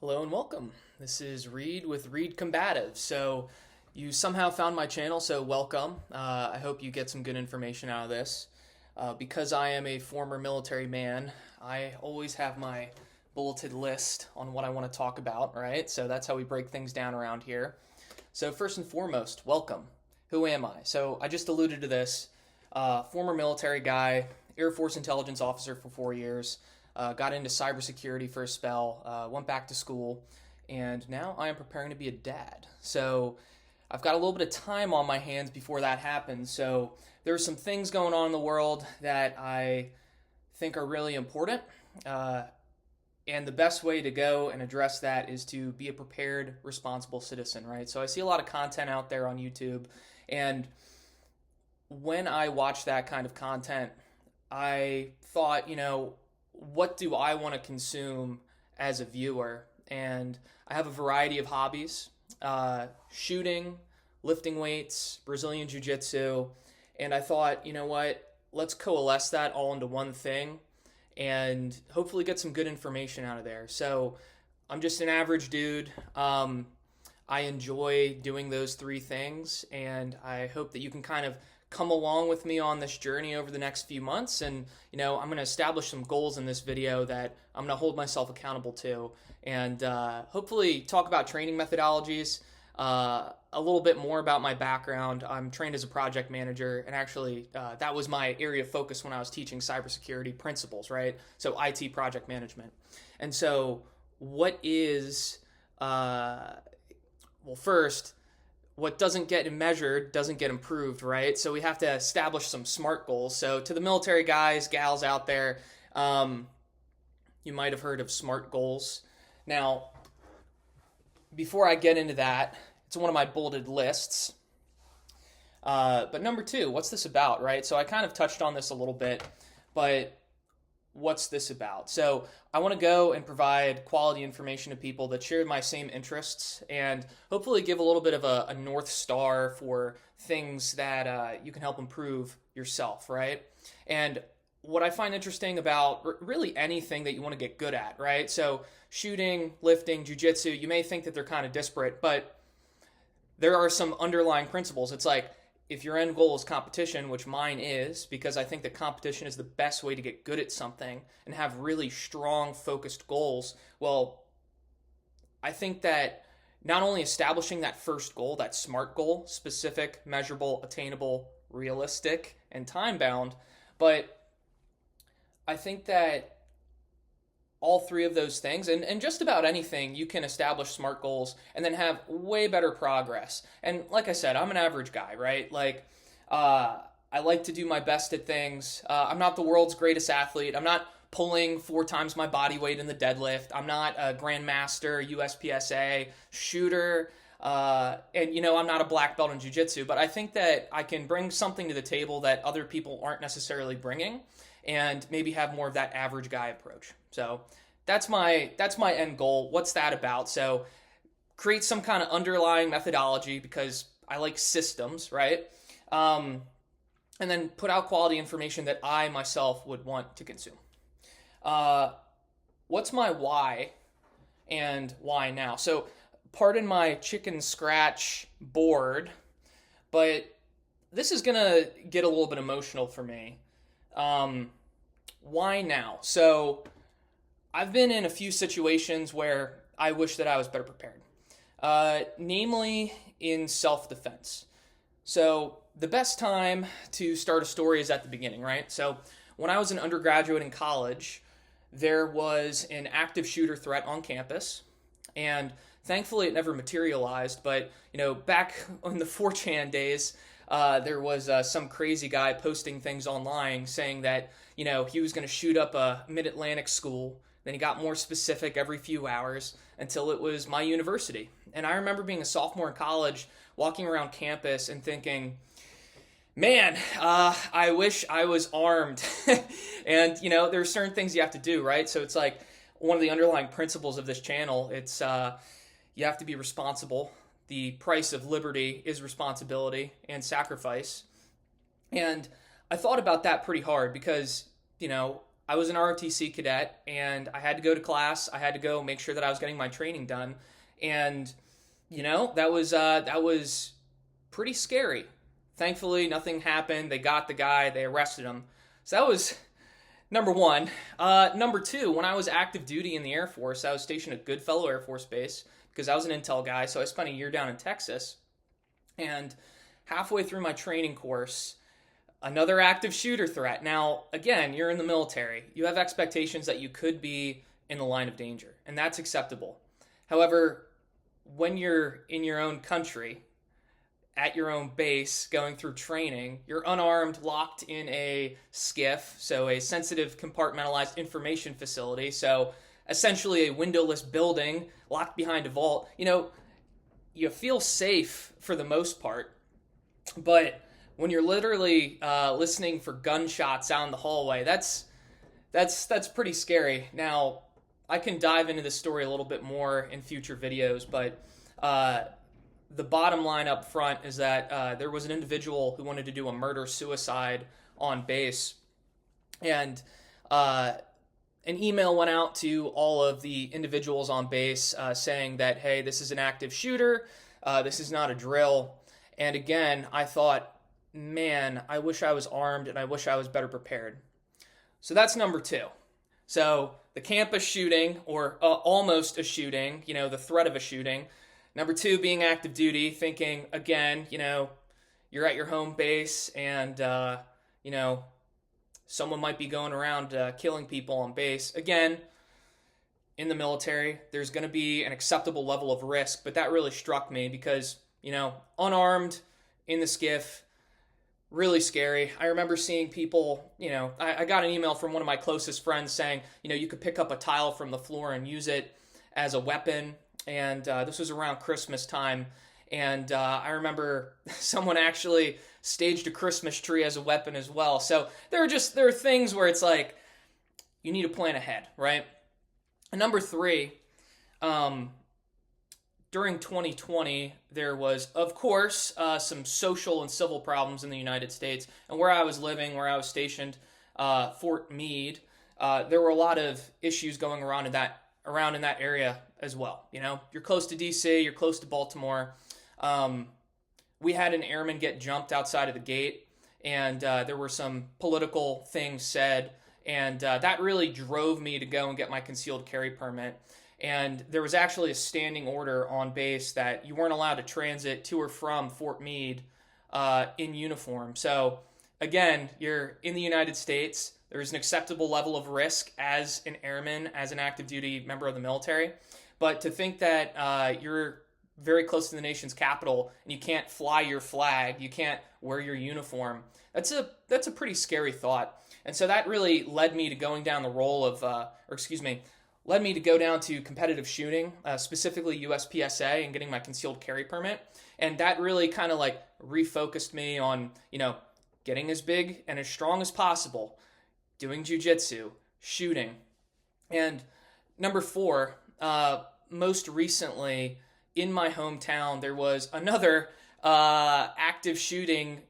Hello and welcome. This is Reed with Reed Combative. So, you somehow found my channel, so welcome. I hope you get some good information out of this. Because I am a former military man, I always have my bulleted list on what I want to talk about, right? So, that's how we break things down around here. So, first and foremost, welcome. Who am I? So, I just alluded to this. Former military guy, Air Force intelligence officer for 4 years. Got into cybersecurity for a spell, went back to school, and now I am preparing to be a dad. So I've got a little bit of time on my hands before that happens. So there's some things going on in the world that I think are really important. And the best way to go and address that is to be a prepared, responsible citizen, right? So I see a lot of content out there on YouTube, and when I watch that kind of content, I thought, what do I want to consume as a viewer? And I have a variety of hobbies: shooting, lifting weights, Brazilian Jiu Jitsu. And I thought, let's coalesce that all into one thing and hopefully get some good information out of there. So I'm just an average dude. I enjoy doing those three things, and I hope that you can kind of come along with me on this journey over the next few months. And I'm going to establish some goals in this video that I'm going to hold myself accountable to, and hopefully talk about training methodologies, a little bit more about my background. I'm trained as a project manager, and actually that was my area of focus when I was teaching cybersecurity principles, right? So IT project management. And so what is first, what doesn't get measured doesn't get improved, right? So we have to establish some SMART goals. So to the military guys, gals out there, you might have heard of SMART goals. Now, before I get into that, it's one of my bulleted lists. But number two, what's this about, right? So I kind of touched on this a little bit, but what's this about? So I want to go and provide quality information to people that share my same interests, and hopefully give a little bit of a North Star for things that you can help improve yourself, right? And what I find interesting about really anything that you want to get good at, right? So shooting, lifting, jiu-jitsu, you may think that they're kind of disparate, but there are some underlying principles. It's like, if your end goal is competition, which mine is, because I think that competition is the best way to get good at something and have really strong, focused goals, well, I think that not only establishing that first goal, that SMART goal, specific, measurable, attainable, realistic, and time-bound, but I think that all three of those things, and just about anything, you can establish SMART goals and then have way better progress. And like I said, I'm an average guy, right? I like to do my best at things. I'm not the world's greatest athlete. I'm not pulling 4 times my body weight in the deadlift. I'm not a grandmaster, USPSA shooter. And I'm not a black belt in jiu-jitsu, but I think that I can bring something to the table that other people aren't necessarily bringing, and maybe have more of that average guy approach. So that's my end goal. What's that about? So create some kind of underlying methodology, because I like systems, right? And then put out quality information that I myself would want to consume. What's my why, and why now? So pardon my chicken scratch board, but this is gonna get a little bit emotional for me. Why now? So I've been in a few situations where I wish that I was better prepared, namely in self-defense. So the best time to start a story is at the beginning, right? So when I was an undergraduate in college, there was an active shooter threat on campus, and thankfully it never materialized. But back in the 4chan days, there was some crazy guy posting things online saying that he was going to shoot up a mid-Atlantic school. Then he got more specific every few hours until it was my university. And I remember being a sophomore in college, walking around campus and thinking, man, I wish I was armed. And there are certain things you have to do, right? So it's like one of the underlying principles of this channel. It's you have to be responsible. The price of liberty is responsibility and sacrifice. And I thought about that pretty hard, because I was an ROTC cadet, and I had to go to class. I had to go make sure that I was getting my training done, and that was pretty scary. Thankfully, nothing happened. They got the guy. They arrested him. So that was number one. Number two, when I was active duty in the Air Force, I was stationed at Goodfellow Air Force Base because I was an intel guy. So I spent a year down in Texas, and halfway through my training course, another active shooter threat. Now, again, you're in the military. You have expectations that you could be in the line of danger, and that's acceptable. However, when you're in your own country, at your own base, going through training, you're unarmed, locked in a SCIF, so a sensitive compartmentalized information facility, so essentially a windowless building locked behind a vault. You feel safe for the most part, but when you're literally listening for gunshots out in the hallway, that's pretty scary. Now, I can dive into this story a little bit more in future videos, but the bottom line up front is that there was an individual who wanted to do a murder-suicide on base, and an email went out to all of the individuals on base saying that, hey, this is an active shooter, this is not a drill. And again, I thought, man, I wish I was armed and I wish I was better prepared. So that's number two. So the campus shooting, or almost a shooting, the threat of a shooting. Number two, being active duty, thinking, again, you're at your home base and, someone might be going around killing people on base. Again, in the military, there's going to be an acceptable level of risk, but that really struck me because, unarmed in the SCIF, really scary. I remember seeing people, I got an email from one of my closest friends saying, you could pick up a tile from the floor and use it as a weapon. And this was around Christmas time. And I remember someone actually staged a Christmas tree as a weapon as well. So there are things where it's like, you need to plan ahead, right? And number three, during 2020, there was, of course, some social and civil problems in the United States. And where I was living, where I was stationed, Fort Meade, there were a lot of issues going around in that area as well. You're close to DC, you're close to Baltimore. We had an airman get jumped outside of the gate, and there were some political things said, and that really drove me to go and get my concealed carry permit. And there was actually a standing order on base that you weren't allowed to transit to or from Fort Meade in uniform. So again, you're in the United States. There's an acceptable level of risk as an airman, as an active duty member of the military. But to think that you're very close to the nation's capital and you can't fly your flag, you can't wear your uniform, that's a pretty scary thought. And so that really led me to going down the role of, led me to go down to competitive shooting, specifically USPSA, and getting my concealed carry permit. And that really kind of like refocused me on, getting as big and as strong as possible, doing jiu-jitsu, shooting. And number four, most recently in my hometown, there was another active shooting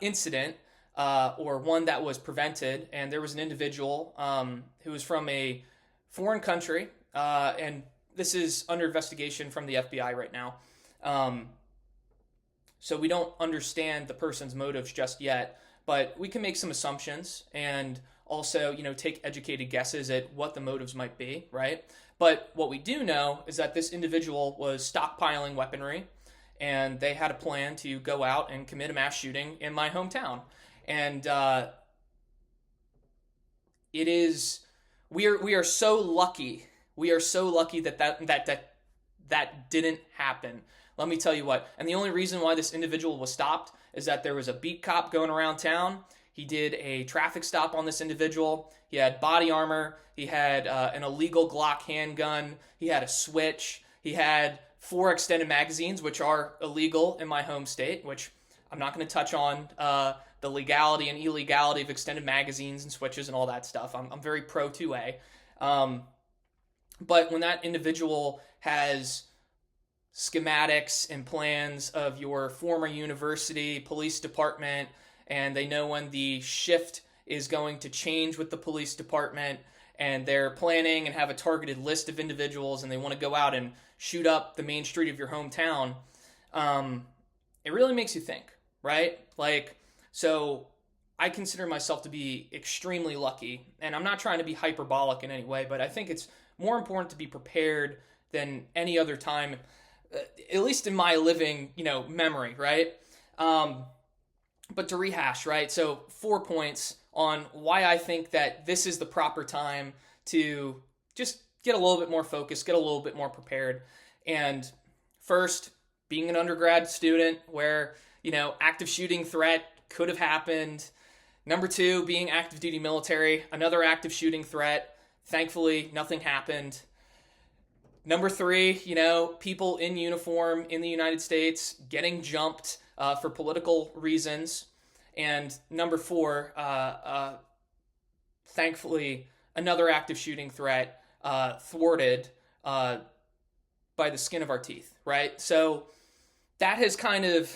incident, or one that was prevented. And there was an individual who was from a foreign country, and this is under investigation from the FBI right now. So we don't understand the person's motives just yet, but we can make some assumptions and also, take educated guesses at what the motives might be, right? But what we do know is that this individual was stockpiling weaponry, and they had a plan to go out and commit a mass shooting in my hometown. And we are so lucky. We are so lucky that didn't happen. Let me tell you what. And the only reason why this individual was stopped is that there was a beat cop going around town. He did a traffic stop on this individual. He had body armor. He had an illegal Glock handgun. He had a switch. He had 4 extended magazines, which are illegal in my home state, which I'm not going to touch on the legality and illegality of extended magazines and switches and all that stuff. I'm very pro 2A. But when that individual has schematics and plans of your former university, police department, and they know when the shift is going to change with the police department, and they're planning and have a targeted list of individuals, and they want to go out and shoot up the main street of your hometown, it really makes you think, right? Like, so I consider myself to be extremely lucky, and I'm not trying to be hyperbolic in any way, but I think it's more important to be prepared than any other time, at least in my living, memory, right? But to rehash, right? So 4 points on why I think that this is the proper time to just get a little bit more focused, get a little bit more prepared. And first, being an undergrad student where, active shooting threat could have happened. Number 2, being active duty military, another active shooting threat. Thankfully, nothing happened. Number 3, people in uniform in the United States getting jumped for political reasons. And number 4, thankfully, another active shooting threat thwarted by the skin of our teeth, right? So that has kind of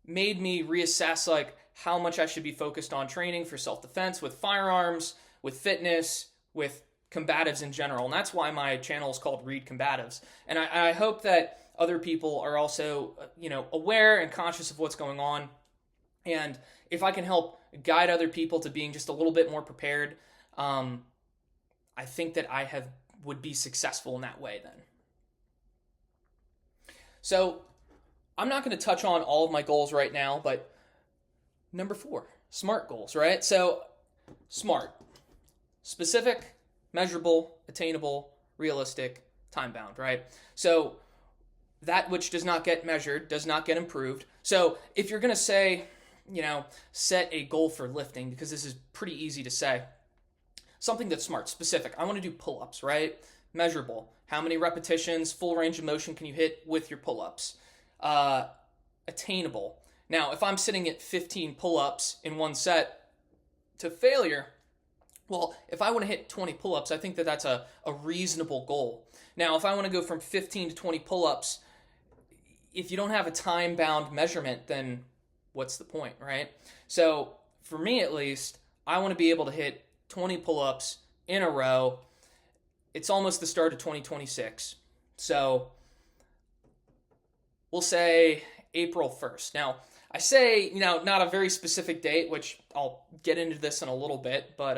made me reassess like how much I should be focused on training for self-defense with firearms, with fitness, with combatives in general. And that's why my channel is called Read Combatives. And I hope that other people are also, aware and conscious of what's going on. And if I can help guide other people to being just a little bit more prepared, I think that I would be successful in that way then. So I'm not going to touch on all of my goals right now, but number 4, SMART goals, right? So SMART, specific, measurable, attainable, realistic, time-bound, right? So that which does not get measured does not get improved. So if you're going to say, set a goal for lifting, because this is pretty easy to say, something that's SMART, specific. I want to do pull-ups, right? Measurable. How many repetitions, full range of motion can you hit with your pull-ups? Attainable. Now, if I'm sitting at 15 pull-ups in one set to failure, well, if I want to hit 20 pull-ups, I think that that's a reasonable goal. Now, if I want to go from 15 to 20 pull-ups, if you don't have a time-bound measurement, then what's the point, right? So, for me at least, I want to be able to hit 20 pull-ups in a row. It's almost the start of 2026. So, we'll say April 1st. Now, I say, not a very specific date, which I'll get into this in a little bit, but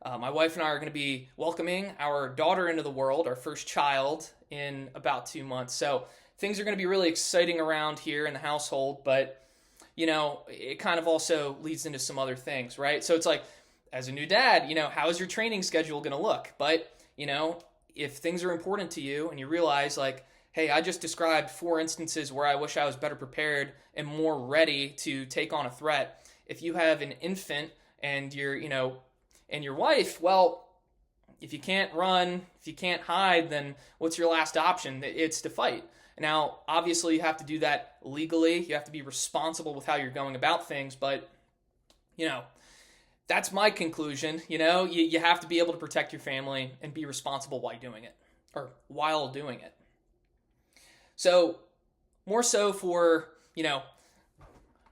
my wife and I are going to be welcoming our daughter into the world, our first child, in about 2 months. So things are going to be really exciting around here in the household, but, it kind of also leads into some other things, right? So it's like, as a new dad, how is your training schedule going to look? But, if things are important to you and you realize, like, hey, I just described 4 instances where I wish I was better prepared and more ready to take on a threat. If you have an infant and and your wife, well, if you can't run, if you can't hide, then what's your last option? It's to fight. Now, obviously, you have to do that legally. You have to be responsible with how you're going about things, but, that's my conclusion. You have to be able to protect your family and be responsible while doing it. So, more so for,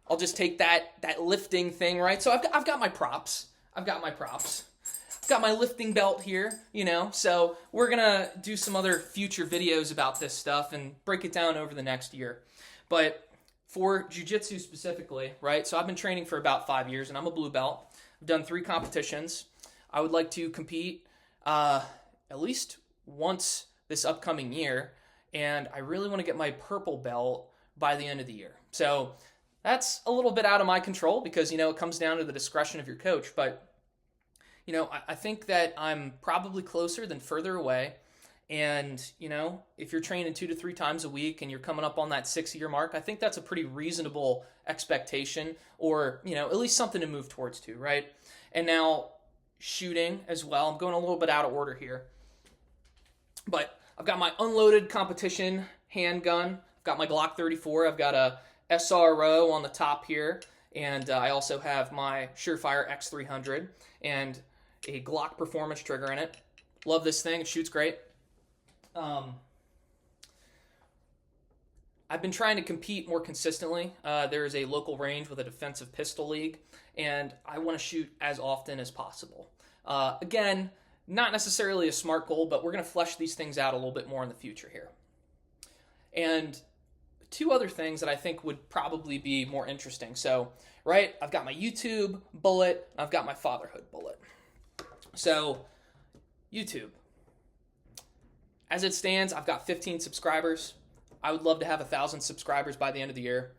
I'll just take that lifting thing, right? So I've got my props. I've got my lifting belt here, so we're going to do some other future videos about this stuff and break it down over the next year. But for jiu-jitsu specifically, right? So I've been training for about 5 years and I'm a blue belt. I've done 3 competitions. I would like to compete at least once this upcoming year. And I really want to get my purple belt by the end of the year. So that's a little bit out of my control because, it comes down to the discretion of your coach. But, I think that I'm probably closer than further away. And, if you're training 2 to 3 times a week and you're coming up on that 6-year mark, I think that's a pretty reasonable expectation or, at least something to move towards too, right? And now shooting as well. I'm going a little bit out of order here. But I've got my unloaded competition handgun. I've got my Glock 34. I've got a SRO on the top here. And I also have my Surefire X300 and a Glock performance trigger in it. Love this thing. It shoots great. I've been trying to compete more consistently. There is a local range with a defensive pistol league, and I want to shoot as often as possible. Again, not necessarily a smart goal, but we're going to flesh these things out a little bit more in the future here. And two other things that I think would probably be more interesting. So, right, I've got my YouTube bullet, I've got my fatherhood bullet. So, YouTube. As it stands, I've got 15 subscribers. I would love to have 1,000 subscribers by the end of the year.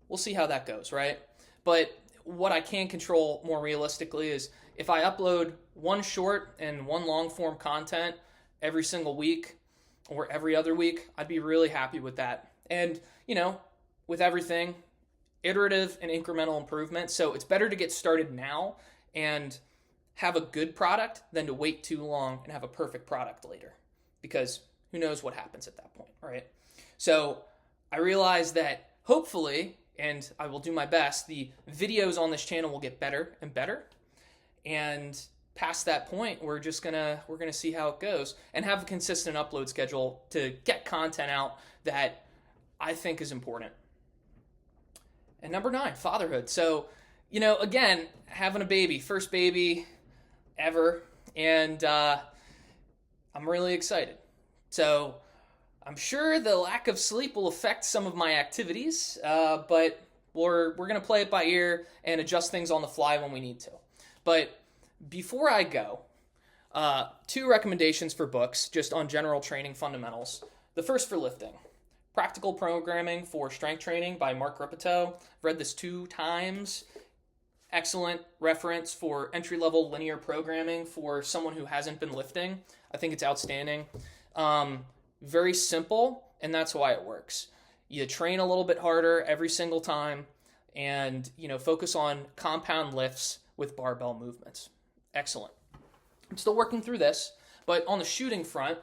We'll see how that goes, right? But what I can control more realistically is if I upload one short and one long form content every single week or every other week, I'd be really happy with that. And, you know, with everything, iterative and incremental improvement. So it's better to get started now and have a good product than to wait too long and have a perfect product later. Because who knows what happens at that point, right? So I realize that hopefully, and I will do my best, the videos on this channel will get better and better. And past that point, we're gonna see how it goes and have a consistent upload schedule to get content out that I think is important. And number 9, fatherhood. So, you know, again, having a baby, first baby ever, and I'm really excited. So I'm sure the lack of sleep will affect some of my activities, but we're going to play it by ear and adjust things on the fly when we need to. But before I go, 2 recommendations for books just on general training fundamentals. The first for lifting. Practical Programming for Strength Training by Mark Ripito. I've read this 2 times. Excellent reference for entry-level linear programming for someone who hasn't been lifting. I think it's outstanding. Very simple, and that's why it works. You train a little bit harder every single time and, you know, focus on compound lifts with barbell movements. Excellent. I'm still working through this, but on the shooting front,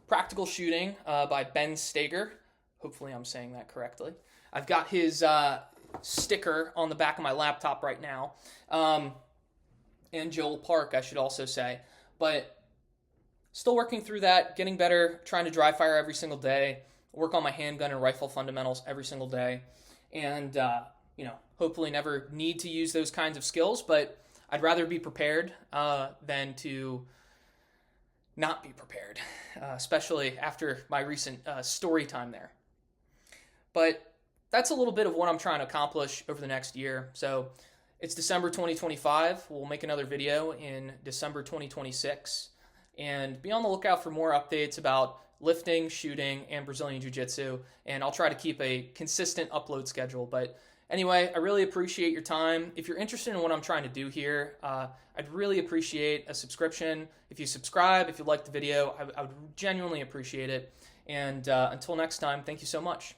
Practical Shooting by Ben Steger. Hopefully I'm saying that correctly. I've got his sticker on the back of my laptop right now. And Joel Park, I should also say. But still working through that, getting better, trying to dry fire every single day, work on my handgun and rifle fundamentals every single day. And, you know, hopefully never need to use those kinds of skills, but I'd rather be prepared than to not be prepared, especially after my recent story time there. But that's a little bit of what I'm trying to accomplish over the next year. So it's December 2025. We'll make another video in December 2026. And be on the lookout for more updates about lifting, shooting, and Brazilian Jiu-Jitsu. And I'll try to keep a consistent upload schedule. But anyway, I really appreciate your time. If you're interested in what I'm trying to do here, I'd really appreciate a subscription. If you subscribe, if you like the video, I would genuinely appreciate it. And until next time, thank you so much.